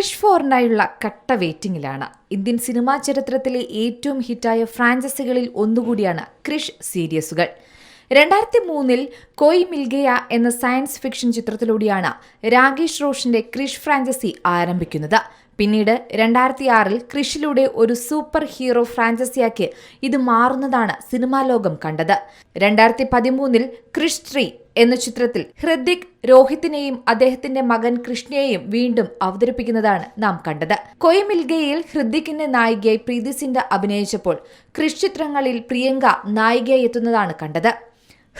ക്രിഷ് 4-നായുള്ള കട്ട വെയിറ്റിംഗിലാണ്. Indian cinema ചരിത്രത്തിലെ ഏറ്റവും ഹിറ്റായ ഫ്രാഞ്ചൈസികളിൽ ഒന്നുകൂടിയാണ് ക്രിഷ് സീരീസുകൾ. 2003 കോയി മിൽ ഗയ എന്ന സയൻസ് ഫിക്ഷൻ ചിത്രത്തിലൂടെയാണ് രാകേഷ് റോഷന്റെ ക്രിഷ് ഫ്രാഞ്ചൈസി ആരംഭിക്കുന്നത്. പിന്നീട് 2006 ക്രിഷിലൂടെ ഒരു സൂപ്പർ ഹീറോ ഫ്രാഞ്ചൈസിയാക്കി ഇത് മാറുന്നതാണ് സിനിമാ ലോകം കണ്ടത്. 2013 ക്രിഷ് 3 എന്ന ചിത്രത്തിൽ ഹൃതിക് രോഹിത്തിനെയും അദ്ദേഹത്തിന്റെ മകൻ കൃഷ്ണയെയും വീണ്ടും അവതരിപ്പിക്കുന്നതാണ് നാം കണ്ടത്. കോയി മിൽ ഗയയിൽ ഹൃതിക്കിന്റെ നായികയായി പ്രീതി സിൻഡ അഭിനയിച്ചപ്പോൾ ക്രിഷ് ചിത്രങ്ങളിൽ പ്രിയങ്ക നായികയായി എത്തുന്നതാണ് കണ്ടത്.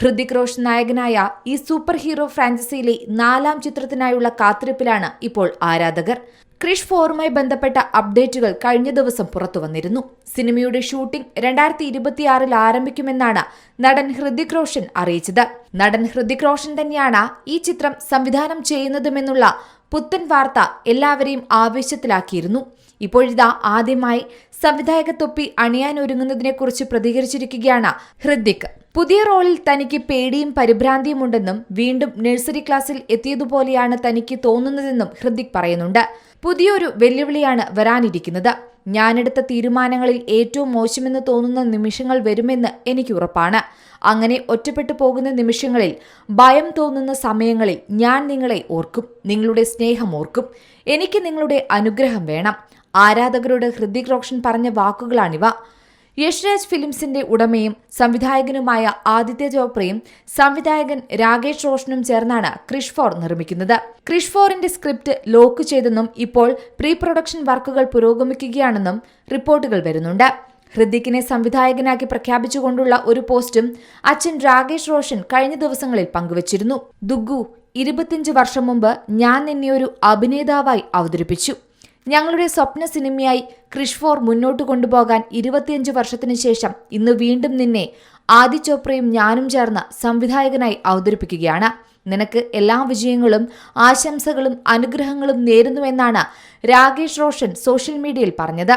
ഹൃതിക് റോഷൻ നായകനായ ഈ സൂപ്പർ ഹീറോ ഫ്രാഞ്ചൈസിയിലെ 4ാം ചിത്രത്തിനായുള്ള കാത്തിരിപ്പിലാണ് ഇപ്പോൾ ആരാധകർ. ക്രിഷ് 4-മായി ബന്ധപ്പെട്ട അപ്ഡേറ്റുകൾ കഴിഞ്ഞ ദിവസം പുറത്തുവന്നിരുന്നു. സിനിമയുടെ ഷൂട്ടിംഗ് 2026 ആരംഭിക്കുമെന്നാണ് നടൻ ഹൃതിക് റോഷൻ അറിയിച്ചത്. നടൻ ഹൃതിക് റോഷൻ തന്നെയാണ് ഈ ചിത്രം സംവിധാനം ചെയ്യുന്നതുമെന്നുള്ള പുത്തൻ വാർത്ത എല്ലാവരെയും ആവേശത്തിലാക്കിയിരുന്നു. ഇപ്പോഴിതാ ആദ്യമായി സംവിധായക തൊപ്പി അണിയാനൊരുങ്ങുന്നതിനെക്കുറിച്ച് പ്രതികരിച്ചിരിക്കുകയാണ് ഹൃതിക്. പുതിയ റോളിൽ തനിക്ക് പേടിയും പരിഭ്രാന്തിയും ഉണ്ടെന്നും വീണ്ടും നഴ്സറി ക്ലാസ്സിൽ എത്തിയതുപോലെയാണ് തനിക്ക് തോന്നുന്നതെന്നും ഹൃതിക് പറയുന്നുണ്ട്. പുതിയൊരു വെല്ലുവിളിയാണ് വരാനിരിക്കുന്നത്. ഞാനെടുത്ത തീരുമാനങ്ങളിൽ ഏറ്റവും മോശമെന്ന് തോന്നുന്ന നിമിഷങ്ങൾ വരുമെന്ന് എനിക്ക് ഉറപ്പാണ്. അങ്ങനെ ഒറ്റപ്പെട്ടു പോകുന്ന നിമിഷങ്ങളിൽ, ഭയം തോന്നുന്ന സമയങ്ങളിൽ ഞാൻ നിങ്ങളെ ഓർക്കും, നിങ്ങളുടെ സ്നേഹം ഓർക്കും. എനിക്ക് നിങ്ങളുടെ അനുഗ്രഹം വേണം. ആരാധകരോട് ഹൃതിക് റോഷൻ പറഞ്ഞ വാക്കുകളാണിവ. യഷ്രാജ് ഫിലിംസിന്റെ ഉടമയും സംവിധായകനുമായ ആദിത്യ ചോപ്രയും സംവിധായകൻ രാകേഷ് റോഷനും ചേർന്നാണ് ക്രിഷ് 4 നിർമ്മിക്കുന്നത്. ക്രിഷ് 4-ന്റെ സ്ക്രിപ്റ്റ് ലോക്ക് ചെയ്തെന്നും ഇപ്പോൾ പ്രീ പ്രൊഡക്ഷൻ വർക്കുകൾ പുരോഗമിക്കുകയാണെന്നും റിപ്പോർട്ടുകൾ വരുന്നുണ്ട്. ഹൃതിക്കിനെ സംവിധായകനാക്കി പ്രഖ്യാപിച്ചുകൊണ്ടുള്ള ഒരു പോസ്റ്റും അച്ഛൻ രാകേഷ് റോഷൻ കഴിഞ്ഞ ദിവസങ്ങളിൽ പങ്കുവച്ചിരുന്നു. ദുഗ്ഗു, 25 വർഷം മുമ്പ് ഞാൻ നിന്നെ ഒരു അഭിനേതാവായി അവതരിപ്പിച്ചു. ഞങ്ങളുടെ സ്വപ്ന സിനിമയായി ക്രിഷ് 4 മുന്നോട്ട് കൊണ്ടുപോകാൻ 25 വർഷത്തിനു ശേഷം ഇന്ന് വീണ്ടും നിന്നെ ആദി ചോപ്രയും ഞാനും ചേർന്ന് സംവിധായകനായി അവതരിപ്പിക്കുകയാണ്. നിനക്ക് എല്ലാ വിജയങ്ങളും ആശംസകളും അനുഗ്രഹങ്ങളും നേരുന്നുവെന്നാണ് രാകേഷ് റോഷൻ സോഷ്യൽ മീഡിയയിൽ പറഞ്ഞത്.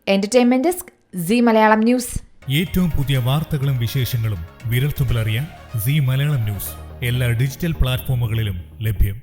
Entertainment desk, Zee Malayalam news. ഏറ്റവും പുതിയ വാർത്തകളും വിശേഷങ്ങളും വിരൽത്തുമ്പിലറിയാൻ സീ മലയാളം ന്യൂസ് എല്ലാ ഡിജിറ്റൽ പ്ലാറ്റ്ഫോമുകളിലും ലഭ്യം.